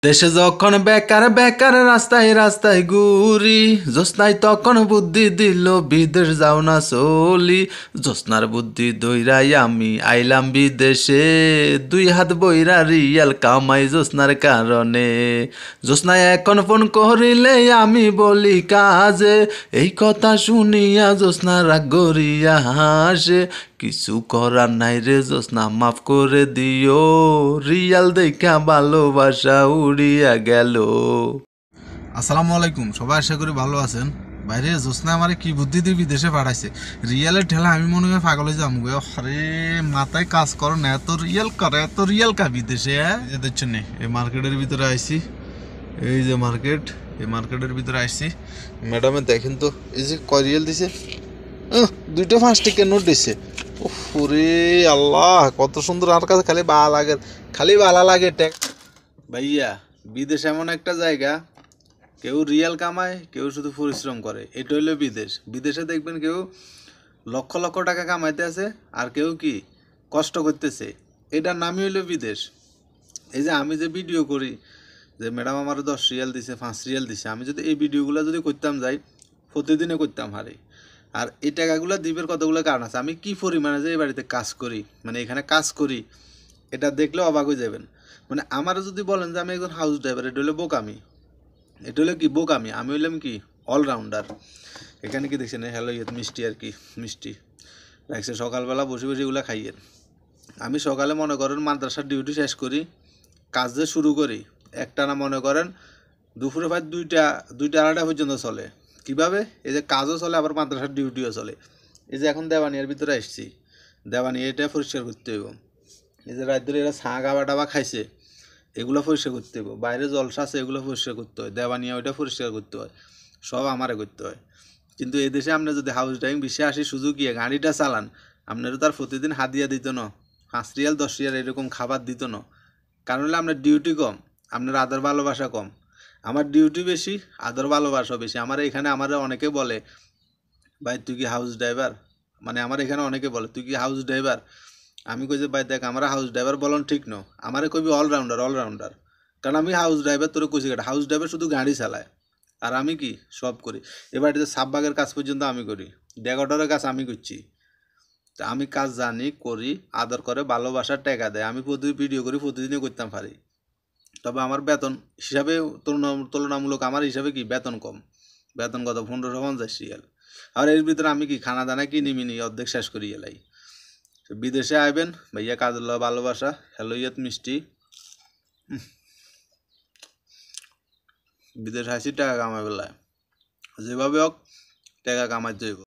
দেশে যখন বেকার বেকার রাস্তায় রাস্তায় ঘুরি, জ্যোৎস্নায় তখন বুদ্ধি দিল বিদেশ যাও না চলি। জ্যোৎস্নার বুদ্ধি দইরাই আমি আইলাম বিদেশে, দুই হাত বইরা রিয়াল কামাই জ্যোৎস্নার কারণে। জ্যোৎস্নায় এখন ফোন করিলে আমি বলি কাজে, এই কথা শুনিয়া জ্যোৎস্না রাগ করিয়া হাসে। কিছু করার নাই রে জ্যোৎস্না, মাফ করে দিও, রিয়াল দেখা ভালোবাসা উড়িয়া গেল। আসসালামু আলাইকুম, সবাই আশা করি ভালো আছেন। বাইরে জ্যোৎস্না আমার কি বুদ্ধি দিয়ে বিদেশে পাঠাইছে, রিয়ালের ঠেলা আমি মনে হয় পাগল হয়ে যাবো। আরে মাথায় কাজ করো না, এত রিয়াল করে, এত রিয়াল কা বিদেশে। দেখছেন এই মার্কেটের ভিতরে আইসি, এই যে মার্কেট, এই মার্কেটের ভিতরে আইসি। ম্যাডামে দেখেন তো এই যে কয় রিয়াল দিছে, 2টা 5 টাকা নোট দিছে। ওরে আল্লাহ, কত সুন্দর। আর কাছে খালি ভালো লাগে, খালি ভালো লাগে। ভাইয়া, বিদেশ এমন একটা জায়গা, কেউ রিয়াল কামায়, কেউ শুধু পরিশ্রম করে। এটা হইলো বিদেশ। বিদেশে দেখবেন কেউ লক্ষ লক্ষ টাকা কামাইতে আছে, আর কেউ কি কষ্ট করতেছে। এটার নামই হইলো বিদেশ। এই যে আমি যে ভিডিও করি, যে ম্যাডাম আমার 10 রিয়াল দিছে, 5 রিয়াল দিছে, আমি যদি এই ভিডিওগুলো যদি করতাম যাই, প্রতিদিনে করতাম হারে। আর এই টাকাগুলো দিবের কতগুলো কারণ আছে। আমি কি পরিমাণে যে এই বাড়িতে কাজ করি, মানে এখানে কাজ করি, এটা দেখলে অবাক হয়ে যাবেন। মানে আমারও যদি বলেন যে আমি একজন হাউস ড্রাইভার, এটা হলো বোকামি। এটা হলো কি বোকামি। আমি হইলাম কি অলরাউন্ডার। এখানে কি দেখছেন, হ্যালো মিষ্টি, আর কি মিষ্টি রাখছে। সকালবেলা বসে বসে এগুলো খাইয়েন। আমি সকালে মনে করেন মাদ্রাসার ডিউটি শেষ করি, কাজ যে শুরু করি, একটা না মনে করেন দুপুরে প্রায় 2টা 2টা 2:30 পর্যন্ত চলে। কিভাবে? এই যে কাজও চলে, আবার মাদ্রাসার ডিউটিও চলে। এই যে এখন দেওয়ানিয়ার ভিতরে এসছি, দেওয়ানিয়া এটা পরিষ্কার করতে হইব। এই যে রাত ধরে এরা ছাঁ গাবা টাবা খাইছে, এগুলো পরিষ্কার করতে হইব। বাইরে জলসা আছে, এগুলো পরিষ্কার করতে হয়। দেওয়ানিয়া ওইটা পরিষ্কার করতে হয়, সব আমারে করতে হয়। কিন্তু এই দেশে আপনি যদি হাউস ড্রাইভিং 20-80 সুযোগিয়ে গাড়িটা চালান, আপনারও তার প্রতিদিন হাদিয়া দিত না, 5 রিয়াল 10 রিয়াল এরকম খাবার দিত না। কারণ হলে আপনার ডিউটি কম, আপনার আদর ভালোবাসা কম। আমার ডিউটি বেশি, আদর ভালোবাসা বেশি। আমার এখানে আমার অনেকে বলে, ভাই তুই কি হাউস ড্রাইভার? মানে আমার এখানে অনেকে বলে, তুই কি হাউস ড্রাইভার? আমি কই যে ভাই দেখ, আমার হাউস ড্রাইভার বলন ঠিক ন, আমারে কইবি অলরাউন্ডার, অলরাউন্ডার। কারণ আমি হাউস ড্রাইভার, তোর কইছি কেটে, হাউস ড্রাইভার শুধু গাড়ি চালায়, আর আমি কি সব করি। এবার এটা সাববাগের কাজ পর্যন্ত আমি করি, ডেকর্ডারের কাজ আমি করছি। তা আমি কাজ জানি, করি, আদর করে, ভালোবাসার টাকা দেয়। আমি প্রতিদিন ভিডিও করি, প্রতিদিনই করতাম পারি। তবে আমার বেতন হিসাবে তুলনামূলক আমার হিসাবে কি বেতন কম। বেতন কত? 1550 রিয়াল। আর এর ভিতরে আমি কি খানা দানা কিনি মিনি অর্ধেক শেষ করি এলাই। বিদেশে আইবেন ভাইয়া, কাজ হলো ভালোবাসা। হ্যালো মিষ্টি। বিদেশ হাসি টাকা কামাই বেলায় যেভাবে হোক টাকা কামাইতে হইব।